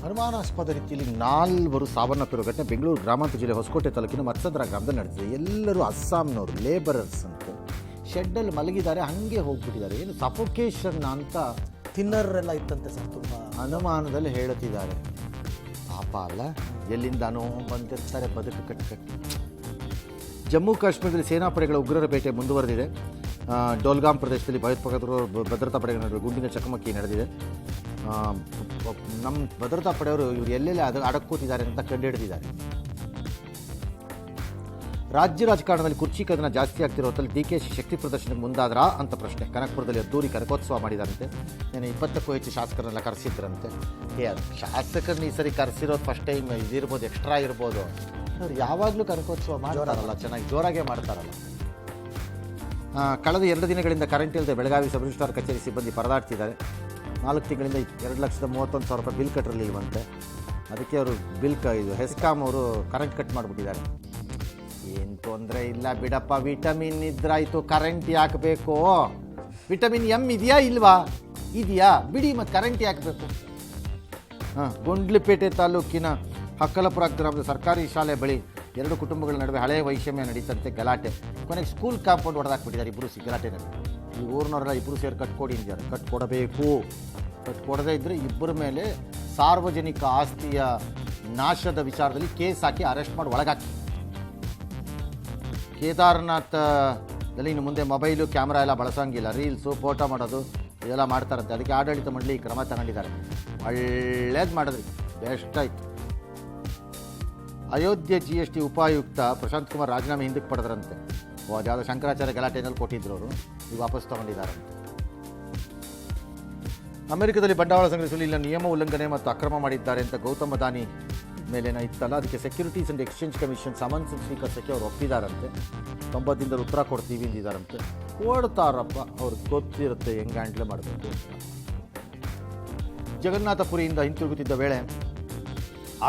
ಅನುಮಾನಾಸ್ಪದ ರೀತಿಯಲ್ಲಿ 4 ಸಾವನ್ನಪ್ಪಿರುವ ಘಟನೆ ಬೆಂಗಳೂರು ಗ್ರಾಮಾಂತರ ಜಿಲ್ಲೆ ಹೊಸಕೋಟೆ ತಾಲೂಕಿನ ಮತ್ಸಂದ್ರ ಗ್ರಾಮದಲ್ಲಿ ನಡೆದಿದೆ. ಎಲ್ಲರೂ ಅಸ್ಸಾಂನವರು, ಲೇಬರರ್ಸ್ ಅಂತ ಶೆಡ್ಡಲ್ಲಿ ಮಲಗಿದ್ದಾರೆ, ಹಾಗೆ ಹೋಗ್ಬಿಟ್ಟಿದ್ದಾರೆ. ಏನು ಸಫೋಕೇಶನ್ ಅಂತ ತಿನ್ನರೆಲ್ಲ ಇತ್ತಂತೆ ಸರ್, ತುಂಬ ಅನುಮಾನದಲ್ಲಿ ಹೇಳುತ್ತಿದ್ದಾರೆ. ಪಾಪ ಅಲ್ಲ, ಎಲ್ಲಿಂದನೋ ಬಂದಿರ್ತಾರೆ ಬದುಕು ಕಟ್ಟಿ. ಜಮ್ಮು ಕಾಶ್ಮೀರದಲ್ಲಿ ಸೇನಾಪಡೆಗಳ ಉಗ್ರರ ಬೇಟೆ ಮುಂದುವರೆದಿದೆ. ಡೋಲ್ಗಾಮ್ ಪ್ರದೇಶದಲ್ಲಿ ಭಯೋತ್ಪಾದಕರು ಭದ್ರತಾ ಪಡೆಗಳ ನಡುವೆ ಗುಂಡಿನ ಚಕಮಕಿ ನಡೆದಿದೆ. ನಮ್ಮ ಭದ್ರತಾ ಪಡೆಯವರು ಇವರು ಎಲ್ಲೆಲ್ಲಿ ಅಡಕ್ಕೋತಿದ್ದಾರೆ ಅಂತ ಕಂಡುಹಿಡಿದಿದ್ದಾರೆ. ರಾಜ್ಯ ರಾಜಕಾರಣದಲ್ಲಿ ಕುರ್ಚಿ ಕದನ ಜಾಸ್ತಿ ಆಗ್ತಿರೋ ಹೊತ್ತಲ್ಲಿ DKಶಿ ಶಕ್ತಿ ಪ್ರದರ್ಶನಕ್ಕೆ ಮುಂದಾದ್ರಾ ಅಂತ ಪ್ರಶ್ನೆ. ಕನಕಪುರದಲ್ಲಿ ಅದ್ದೂರಿ ಕನಕೋತ್ಸವ ಮಾಡಿದಾರಂತೆ. ನಾನು 20ಕ್ಕೂ ಹೆಚ್ಚು ಶಾಸಕರನ್ನೆಲ್ಲ ಕರೆಸಿದ್ರಂತೆ. ಶಾಸಕರನ್ನ ಈ ಸರಿ ಕರೆಸಿರೋದು ಫಸ್ಟ್ ಟೈಮ್ ಇದಿರ್ಬೋದು, ಎಕ್ಸ್ಟ್ರಾ ಇರ್ಬೋದು. ಅವ್ರು ಯಾವಾಗಲೂ ಕನಕೋತ್ಸವ ಮಾಡ್ತಾರಲ್ಲ, ಚೆನ್ನಾಗಿ ಜೋರಾಗೆ ಮಾಡ್ತಾರಲ್ಲ. ಕಳೆದ 2 ದಿನಗಳಿಂದ ಕರೆಂಟ್ ಇಲ್ಲದೆ ಬೆಳಗಾವಿ ಸಬ್ ರಿಜಿಸ್ಟ್ರಾರ್ ಕಚೇರಿ ಸಿಬ್ಬಂದಿ ಪರದಾಡ್ತಿದ್ದಾರೆ. 4 ತಿಂಗಳಿಂದ 2,31,000 ರೂಪಾಯಿ ಬಿಲ್ ಕಟ್ಟಿರಲಿಲ್ವಂತೆ. ಅದಕ್ಕೆ ಅವರು ಇದು ಹೆಸ್ಕಾಂ ಅವರು ಕರೆಂಟ್ ಕಟ್ ಮಾಡಿಬಿಟ್ಟಿದ್ದಾರೆ. ಏನು ತೊಂದರೆ ಇಲ್ಲ ಬಿಡಪ್ಪ, ವಿಟಮಿನ್ ಇದ್ರಾಯ್ತು, ಕರೆಂಟ್ ಯಾಕೆ ಬೇಕು? ವಿಟಮಿನ್ ಎಮ್ ಇದೆಯಾ ಇಲ್ವಾ? ಇದೆಯಾ, ಬಿಡಿ, ಮತ್ತು ಕರೆಂಟ್ ಯಾಕೆ ಬೇಕು? ಗುಂಡ್ಲುಪೇಟೆ ತಾಲೂಕಿನ ಹಕ್ಕಲಪುರ ಗ್ರಾಮದ ಸರ್ಕಾರಿ ಶಾಲೆ ಬಳಿ 2 ಕುಟುಂಬಗಳ ನಡುವೆ ಹಳೆಯ ವೈಷಮ್ಯ ನಡೀತಂತೆ. ಗಲಾಟೆ, ಕೊನೆಗೆ ಸ್ಕೂಲ್ ಕಾಂಪೌಂಡ್ ಹೊಡೆದಾಕ್ಬಿಟ್ಟಿದ್ದಾರೆ ಇಬ್ಬರು ಗಲಾಟೆನಲ್ಲಿ. ಈ ಊರಿನವರೆಲ್ಲ ಇಬ್ಬರು ಸೇರಿ ಕಟ್ಕೊಡಿ ಅಂದಿದ್ದಾರೆ. ಕಟ್ಕೊಡಬೇಕು. ಕಟ್ಕೊಡದೇ ಇದ್ದರೆ ಇಬ್ಬರ ಮೇಲೆ ಸಾರ್ವಜನಿಕ ಆಸ್ತಿಯ ನಾಶದ ವಿಚಾರದಲ್ಲಿ ಕೇಸ್ ಹಾಕಿ ಅರೆಸ್ಟ್ ಮಾಡಿ ಒಳಗಾಕಿ. ಕೇದಾರನಾಥದಲ್ಲಿ ಇನ್ನು ಮುಂದೆ ಮೊಬೈಲು ಕ್ಯಾಮ್ರಾ ಎಲ್ಲ ಬಳಸೋಂಗಿಲ್ಲ. ರೀಲ್ಸು, ಫೋಟೋ ಮಾಡೋದು ಇದೆಲ್ಲ ಮಾಡ್ತಾರಂತೆ. ಅದಕ್ಕೆ ಆಡಳಿತ ಮಂಡಳಿ ಕ್ರಮ ತಗೊಂಡಿದ್ದಾರೆ. ಒಳ್ಳೇದು ಮಾಡಿದ್ರಿ, ಬೆಸ್ಟ್ ಆಯಿತು. ಅಯೋಧ್ಯೆ GST ಉಪಾಯುಕ್ತ ಪ್ರಶಾಂತ್ ಕುಮಾರ್ ರಾಜೀನಾಮೆ ಹಿಂದಕ್ಕೆ ಪಡೆದ್ರಂತೆ. ಅದ್ಯಾವುದೋ ಶಂಕರಾಚಾರ್ಯ ಗಲಾಟೆನಲ್ಲಿ ಕೊಟ್ಟಿದ್ರು ಅವರು, ಈಗ ವಾಪಸ್ ತಗೊಂಡಿದ್ದಾರಂತೆ. ಅಮೆರಿಕದಲ್ಲಿ ಬಂಡವಾಳ ಸಂಗ್ರಹಿಸಲು ಇಲ್ಲ ನಿಯಮ ಉಲ್ಲಂಘನೆ ಮತ್ತು ಅಕ್ರಮ ಮಾಡಿದ್ದಾರೆ ಅಂತ ಗೌತಮ್ ಅದಾನಿ ಮೇಲೇನ ಇತ್ತಲ್ಲ, ಅದಕ್ಕೆ securities and exchange commission summons ಸ್ವೀಕರಿಸೋಕ್ಕೆ ಅವ್ರು ಒಪ್ಪಿದಾರಂತೆ. 90 ದಿನದಲ್ಲಿ ಉತ್ತರ ಕೊಡ್ತೀವಿ ಅಂದಿದ್ದಾರಂತೆ. ಕೊಡ್ತಾರಪ್ಪ, ಅವ್ರಿಗೆ ಗೊತ್ತಿರುತ್ತೆ ಹೆಂಗೆ ಹ್ಯಾಂಡ್ಲ್ ಮಾಡಬೇಕು. ಜಗನ್ನಾಥಪುರಿಯಿಂದ ಹಿಂತಿರುಗುತ್ತಿದ್ದ ವೇಳೆ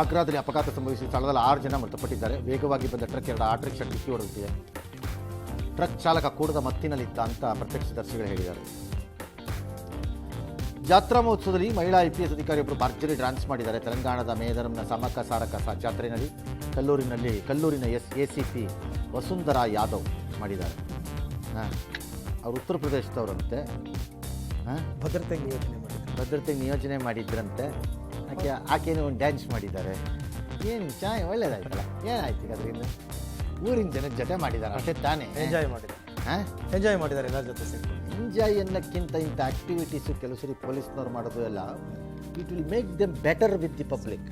ಆಗ್ರಾದಲ್ಲಿ ಅಪಘಾತ ಸಂಭವಿಸಿ ಸ್ಥಳದಲ್ಲಿ 6 ಜನ ಮೃತಪಟ್ಟಿದ್ದಾರೆ. ವೇಗವಾಗಿ ಬಂದ ಟ್ರಕ್ 2 ಆಟೋರಿಕ್ಷಾ ಡಿಕ್ಕಿ ಹೊಡೆದಿದೆ. ಟ್ರಕ್ ಚಾಲಕ ಕೂಡದ ಮತ್ತಿನಲ್ಲಿದ್ದ ಅಂತ ಪ್ರತ್ಯಕ್ಷದರ್ಶಿಗಳು ಹೇಳಿದ್ದಾರೆ. ಜಾತ್ರಾ ಮಹೋತ್ಸವದಲ್ಲಿ ಮಹಿಳಾ IPS ಅಧಿಕಾರಿಯೊಬ್ಬರು ಭರ್ಜರಿ ಡ್ಯಾನ್ಸ್ ಮಾಡಿದ್ದಾರೆ. ತೆಲಂಗಾಣದ ಮೇದರಂನ ಸಮಕ ಸಾರಕ ಜಾತ್ರೆಯಲ್ಲಿ ಕಲ್ಲೂರಿನ ACP ವಸುಂಧರಾ ಯಾದವ್ ಮಾಡಿದ್ದಾರೆ. ಅವರು ಉತ್ತರ ಪ್ರದೇಶದವರಂತೆ. ಭದ್ರತೆಗೆ ನಿಯೋಜನೆ ಮಾಡಿದ್ರಂತೆ. ಆಕೆನೂ ಒಂದು ಡ್ಯಾನ್ಸ್ ಮಾಡಿದ್ದಾರೆ. ಏನು ಚೆನ್ನಾಗಿ ಒಳ್ಳೇದಾಯ್ತಲ್ಲ. ಏನಾಯ್ತು ಅದರಿಂದ? ಊರಿನ ಜನದ ಜೊತೆ ಮಾಡಿದ್ದಾರೆ ಅಷ್ಟೇ ತಾನೇ. ಎಂಜಾಯ್ ಮಾಡಿದ್ದಾರೆ ಎಲ್ಲರ ಜೊತೆ ಸೇರಿ. ಎಂಜಾಯ್ ಅನ್ನೋಕ್ಕಿಂತ ಇಂಥ ಆ್ಯಕ್ಟಿವಿಟೀಸು ಕೆಲವು ಸರಿ ಪೊಲೀಸ್ನವ್ರು ಮಾಡೋದು ಎಲ್ಲ, it will make them better with the public.